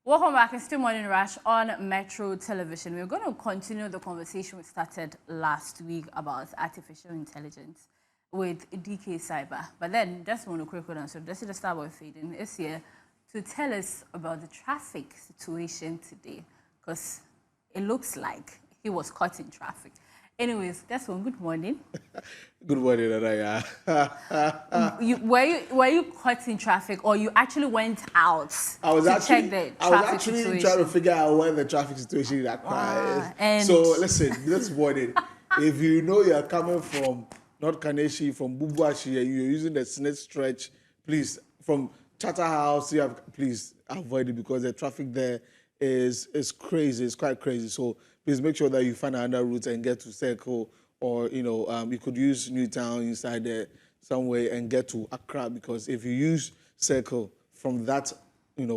Welcome back. It's still Morning Rush on Metro Television. We're going to continue the conversation we started last week about artificial intelligence with DK Cyber. But then, just want to quickly answer. This is the start of feeding. Is here to tell us about the traffic situation today, because it looks like he was caught in traffic. Anyways, that's one. Good morning. Good morning, Anaya. Were you caught in traffic, or you actually went out check the traffic situation? I was actually trying to figure out where the traffic situation in Accra is. So listen, this morning, if you know you're coming from North Kaneshie, from Bubuashi, and you're using the Smith stretch, please, from Charterhouse, please avoid it, because the traffic there is crazy. It's quite crazy. So please make sure that you find another route and get to Circle, or you could use Newtown inside there somewhere and get to Accra, because if you use Circle from that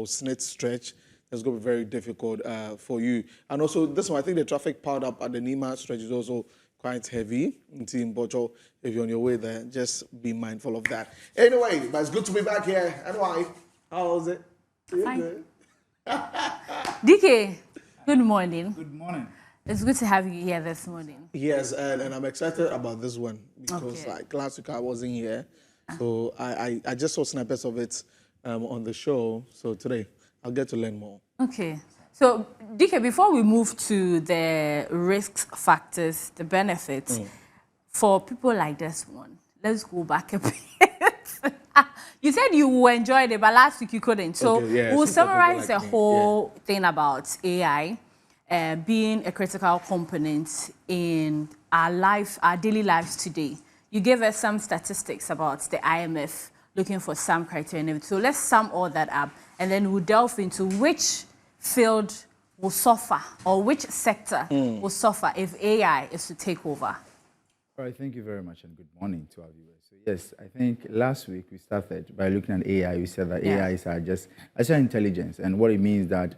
Smith stretch, it's going to be very difficult for you. And also this one, I think the traffic piled up at the Nima stretch is also quite heavy in Team Bocho. If you're on your way there, just be mindful of that. Anyway, but it's good to be back here. And why? How was it? Fine. DK, good morning. Good morning. It's good to have you here this morning. Yes, and I'm excited about this one because like last week I wasn't here. So I just saw snippets of it on the show. So today I'll get to learn more. Okay. So, DK, before we move to the risk factors, the benefits, for people like this one, let's go back a bit. You said you enjoyed it, but last week you couldn't. So we'll summarize the whole thing about AI being a critical component in our daily lives today. You gave us some statistics about the IMF looking for some criteria. So let's sum all that up, and then we'll delve into which field will suffer, or which sector will suffer if AI is to take over. All right, thank you very much, and good morning to our viewers. So yes, I think last week we started by looking at AI. We said that AIs are just artificial intelligence, and what it means that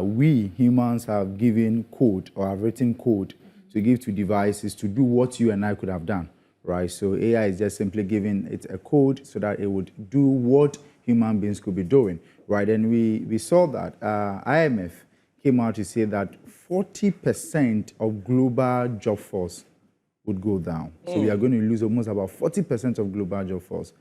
we humans have given code, or have written code to give to devices to do what you and I could have done, right? So AI is just simply giving it a code so that it would do what human beings could be doing, right? And we saw that IMF came out to say that 40% of global job force would go down. So we are going to lose almost about 40% of global job force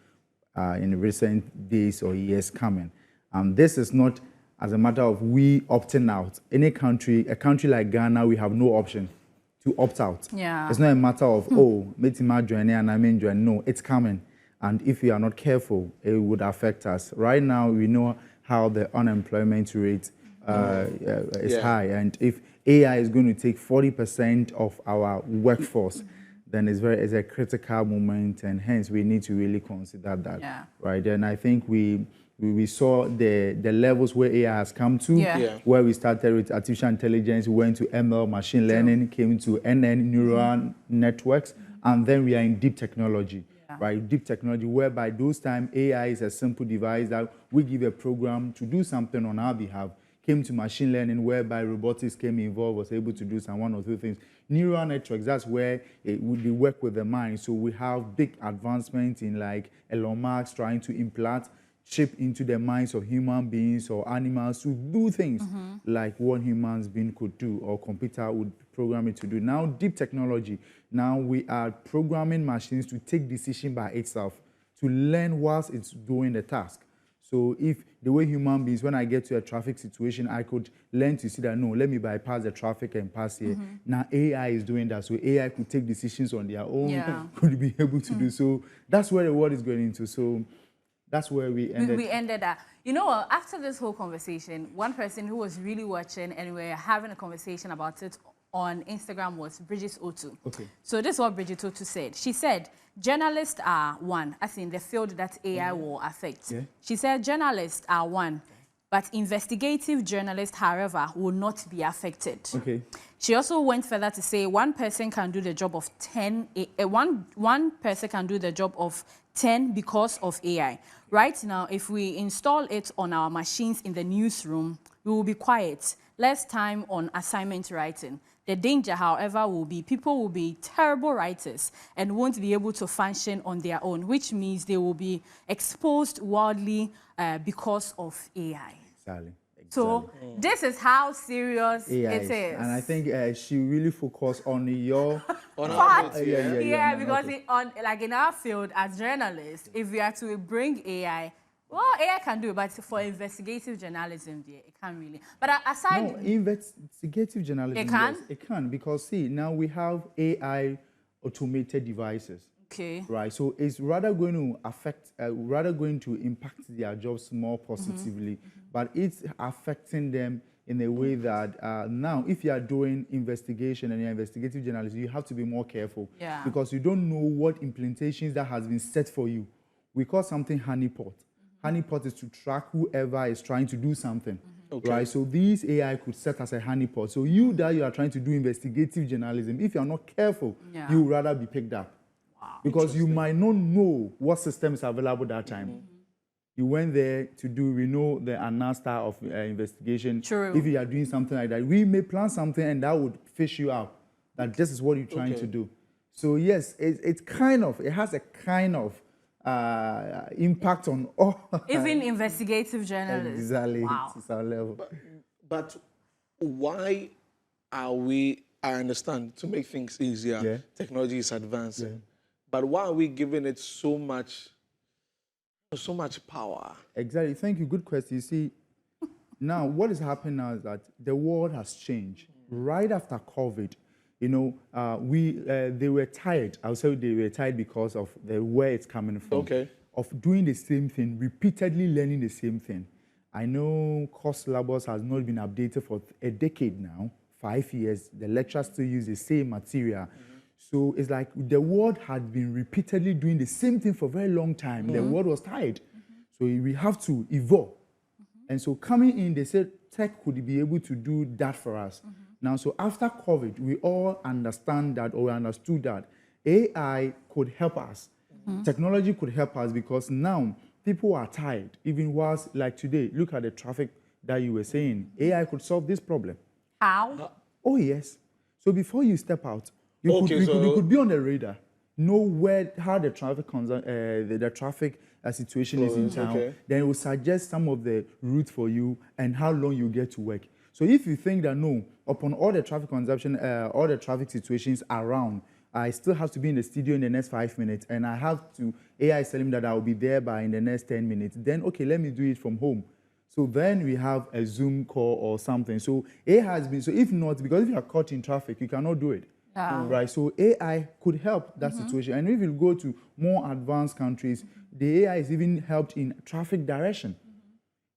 in recent days or years coming. And this is not as a matter of we opting out. Any country, a country like Ghana, we have no option to opt out. Yeah. It's not a matter of, metima join and I mean join. No, it's coming. And if we are not careful, it would affect us. Right now, we know how the unemployment rate is high. And if AI is going to take 40% of our workforce, then it's a critical moment, and hence we need to really consider that, right? And I think we saw the levels where AI has come to, where we started with artificial intelligence, we went to ML, machine learning, came to NN, neural networks, and then we are in deep technology. Right, deep technology, whereby those times AI is a simple device that we give a program to do something on our behalf. Came to machine learning, whereby robotics came involved, was able to do some one or two things. Neural networks, that's where we work with the mind. So we have big advancements in like Elon Musk trying to implant chip into the minds of human beings or animals to do things like what humans being could do, or computer would program it to do. Now, deep technology, now we are programming machines to take decision by itself, to learn whilst it's doing the task. So if the way human beings, when I get to a traffic situation, I could learn to see that, no, let me bypass the traffic and pass here. Now AI is doing that. So AI could take decisions on their own, could be able to do so. That's where the world is going into. So that's where we ended. We ended up. You know, after this whole conversation, one person who was really watching, and we were having a conversation about it on Instagram, was Bridget Otu. Okay. So this is what Bridget Otu said. She said, journalists are one, as in the field that AI will affect. She said journalists are one, but investigative journalists, however, will not be affected. Okay. She also went further to say one person can do the job of 10, one person can do the job of 10 because of AI. Right now, if we install it on our machines in the newsroom, we will be quiet, less time on assignment writing. The danger, however, will be people will be terrible writers and won't be able to function on their own, which means they will be exposed wildly because of AI. So this is how serious AI it is. And I think she really focused on your... Yeah, because like in our field as journalists, if we are to bring AI, well, AI can do it, but for investigative journalism, it can't really. But aside... No, investigative journalism, it can? Yes, it can, because see, now we have AI automated devices. Okay. Right, so it's rather going to affect, rather going to impact their jobs more positively, but it's affecting them in a way that now, if you are doing investigation and you're investigative journalism, you have to be more careful because you don't know what implementations that has been set for you. We call something honeypot. Honeypot is to track whoever is trying to do something. Right, so these AI could set as a honeypot. So you are trying to do investigative journalism, if you're not careful, you would rather be picked up. Because you might not know what system is available that time. You went there to do, we know the anasta of investigation. True. If you are doing something like that, we may plan something and that would fish you out. That this is what you're trying to do. So yes, it has a kind of impact on all. Even investigative journalists. Exactly. Wow. It's our level. But why are we, I understand, to make things easier, technology is advancing. But why are we giving it so much power? Exactly. Thank you. Good question. You see, now what is happening now is that the world has changed. Right after COVID, you know, they were tired. I'll say they were tired because of where it's coming from. Of doing the same thing, repeatedly learning the same thing. I know course syllabus has not been updated for a decade now, 5 years. The lecturers still use the same material. So it's like the world had been repeatedly doing the same thing for a very long time. The world was tired. So we have to evolve. And so coming in, they said tech could be able to do that for us. Now, so after COVID, we all understand that, or we understood that AI could help us. Technology could help us because now people are tired. Even whilst, like today, look at the traffic that you were saying. AI could solve this problem. How? Oh, yes. So before you step out, you could be on the radar, know how the traffic situation is in town. Then it will suggest some of the routes for you and how long you get to work. So if you think that no, upon all the traffic consumption, all the traffic situations around, I still have to be in the studio in the next 5 minutes, and I have to, AI is telling me that I will be there by in the next 10 minutes. Then okay, let me do it from home. So then we have a Zoom call or something. So AI has been, so if not, because if you are caught in traffic, you cannot do it. Right, so AI could help that situation. And if you go to more advanced countries, the AI is even helped in traffic direction.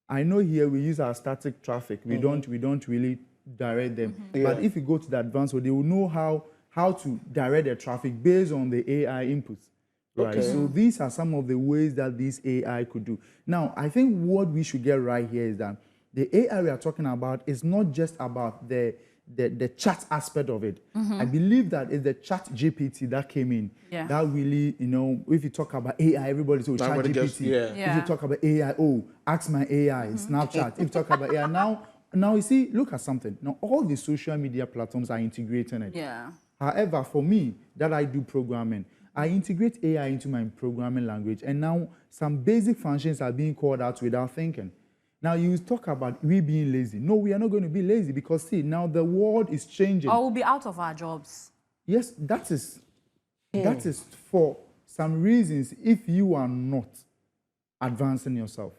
I know here we use our static traffic. We don't really direct them. But if you go to the advanced one, they will know how to direct the traffic based on the AI inputs. Right. So these are some of the ways that this AI could do. Now, I think what we should get right here is that the AI we are talking about is not just about the chat aspect of it. I believe that it's the chat GPT that came in. That really, you know, if you talk about AI, everybody's chat GPT. If you talk about AI, ask my AI, Snapchat. If you talk about AI, now you see, look at something. Now all the social media platforms are integrating it. However, for me, that I do programming, I integrate AI into my programming language, and now some basic functions are being called out without thinking. Now, you talk about we being lazy. No, we are not going to be lazy because, see, now the world is changing. Or we'll be out of our jobs. Yes, that is for some reasons if you are not advancing yourself.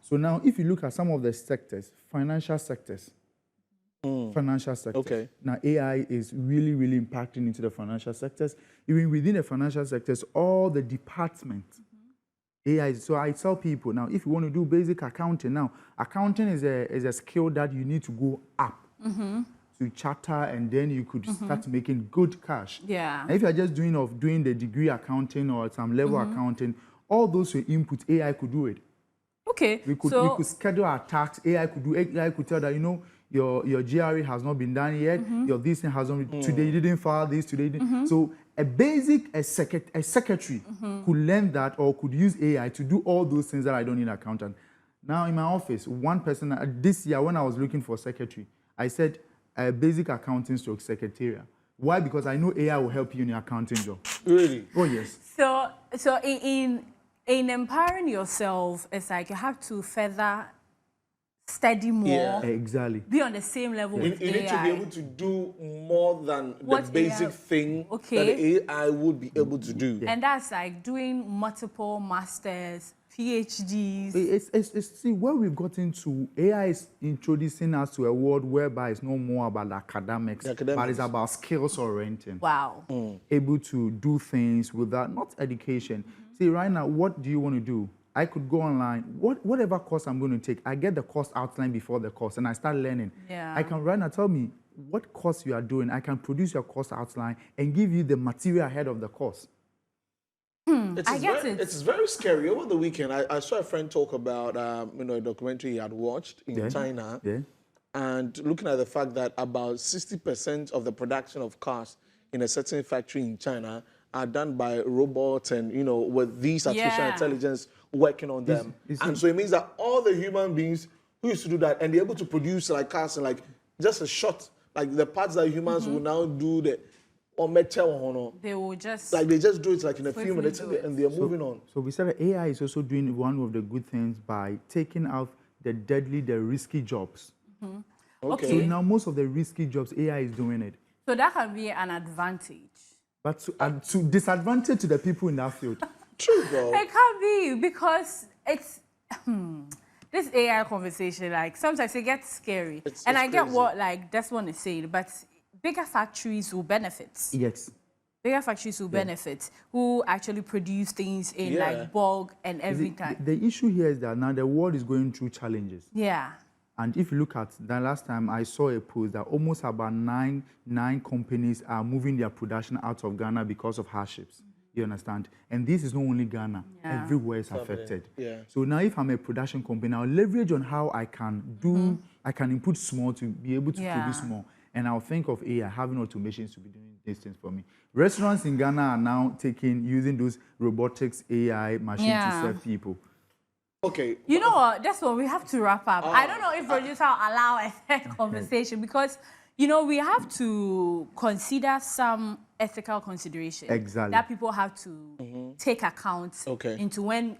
So now, if you look at some of the sectors, financial sectors, now AI is really, really impacting into the financial sectors. Even within the financial sectors, all the departments, AI. So I tell people now, if you want to do basic accounting, now accounting is a skill that you need to go up to charter, and then you could start making good cash. And if you are just doing the degree accounting or some level accounting, all those your input, AI could do it. We could schedule our tax. AI could tell that, you know, your GRE has not been done yet. Your this thing hasn't. Today you didn't file this. Today you didn't. So a secretary could learn that or could use AI to do all those things that I don't need an accountant. Now in my office, one person this year when I was looking for a secretary, I said basic accounting stroke secretarial. Why? Because I know AI will help you in your accounting job. Really? Oh yes. So in empowering yourself, it's like you have to further study more, Yeah. Exactly. be on the same level You with need to be AI. able to do more than What the basic AI thing Okay. that AI would be able to do. And that's like doing multiple masters, PhDs. See where we've gotten to. AI is introducing us to a world whereby it's no more about academics, but it's about skills orienting. Wow. Able to do things without not education. See, right now, what do you want to do? I could go online, whatever course I'm going to take, I get the course outline before the course and I start learning. Yeah. I can right now tell me what course you are doing. I can produce your course outline and give you the material ahead of the course. I get it. It's very scary. Over the weekend, I saw a friend talk about a documentary he had watched in China, and looking at the fact that about 60% of the production of cars in a certain factory in China are done by robots and with these artificial intelligence working on them. And so it means that all the human beings who used to do that and they're able to produce like cars in like just a shot, like the parts that humans will now do They will just like they just do it like in a few minutes and they're moving on. So we said that AI is also doing one of the good things by taking out the risky jobs. Okay. So now most of the risky jobs, AI is doing it. So that can be an advantage. But to disadvantage to the people in that field. True, bro. It can be because it's this AI conversation. Like sometimes it gets scary, and I get crazy. what like this one is saying. But bigger factories will benefit. Yes. Bigger factories will benefit who actually produce things in like bulk and every time. The issue here is that now the world is going through challenges. Yeah. And if you look at the last time I saw a post that almost about nine companies are moving their production out of Ghana because of hardships. You understand? And this is not only Ghana. Yeah. Everywhere is affected. Yeah. So now if I'm a production company, I'll leverage on how I can do, I can input small to be able to produce more. And I'll think of AI, having automations to be doing these things for me. Restaurants in Ghana are now using those robotics AI machines to serve people. Okay. You know what? That's what we have to wrap up. I don't know if producer will allow a third conversation because, we have to consider some ethical considerations that people have to take account into when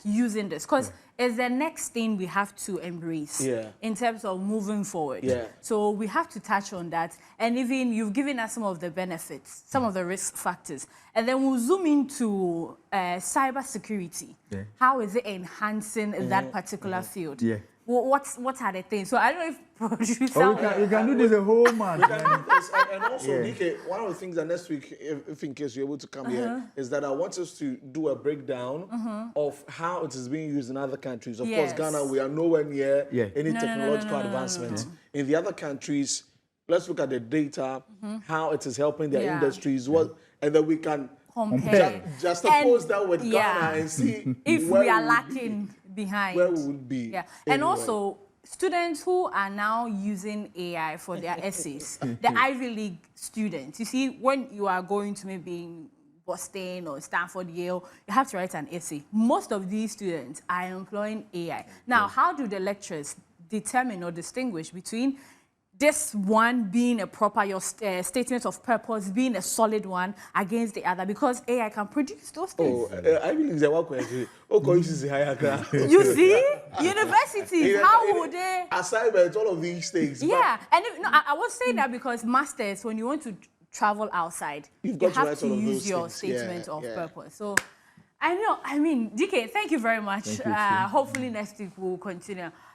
using this because it's the next thing we have to embrace in terms of moving forward. So we have to touch on that. And even you've given us some of the benefits, some of the risk factors. And then we'll zoom into cyber security. How is it enhancing that particular field? What are the things? So I don't know if producer... you can do this a whole month. And also, DK, one of the things that next week, if in case you're able to come here, is that I want us to do a breakdown of how it is being used in other countries. Of course, Ghana, we are nowhere near any technological advancements. In the other countries, let's look at the data, how it is helping their industries, and then we can just oppose that with Ghana and see if we are lacking behind. Where we would be. Yeah. And also, students who are now using AI for their essays, the Ivy League students, you see, when you are going to maybe Boston or Stanford, Yale, you have to write an essay. Most of these students are employing AI. Now, how do the lecturers determine or distinguish between this one being a proper, your statement of purpose being a solid one against the other, because AI can produce those things. I believe the work question. You see, universities, how would they? Assignments, all of these things. Yeah, and I was saying that because masters, when you want to travel outside, you have to use your statement of purpose. So, I know. I mean, DK, thank you very much. Hopefully next week we'll continue.